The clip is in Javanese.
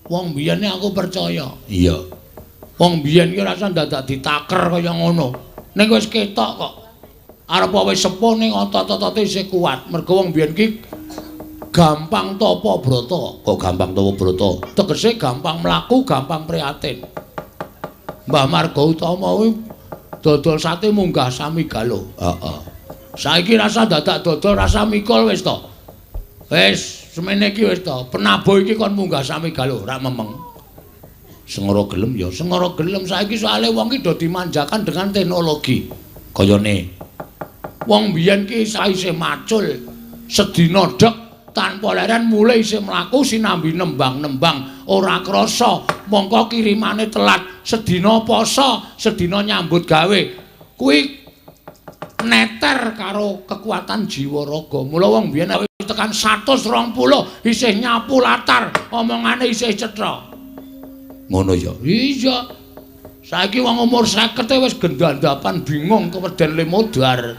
Wong biyen aku percaya. Iya. Wong biyen ki rasa dadak ditaker kaya ngono. Ning wis ketok kok. Arep wis sepuh ning otot-otote isih kuat. Mergo wong biyen ki gampang tapa brata. Kok gampang tapa brata? Tegese gampang mlaku, gampang prihatin. Mbah Marga Utama kuwi dodol sate munggah samigalo. Heeh. Saiki rasa dadak dodol rasa mikul wis to. Wis semene iki wis to. Penabuh iki kon munggah samigalo, ora memeng. Sengara gelem ya. Sengara gelem saiki soalé wong ki do dimanjakan dengan teknologi. Kayane Wong biyen ki saisih macul, sedina dek tanpa leren mulai isih mlaku sinambi nembang-nembang ora krasa mongko kirimane telat sedina poso sedina nyambut gawe kuwi neter karo kekuatan jiwa raga mula wong biyen wis tekan 120 isih nyapu latar omongane isih cetha ngono ya. Iya saiki wong umur 50 wis gendandapan bingung keweden le modar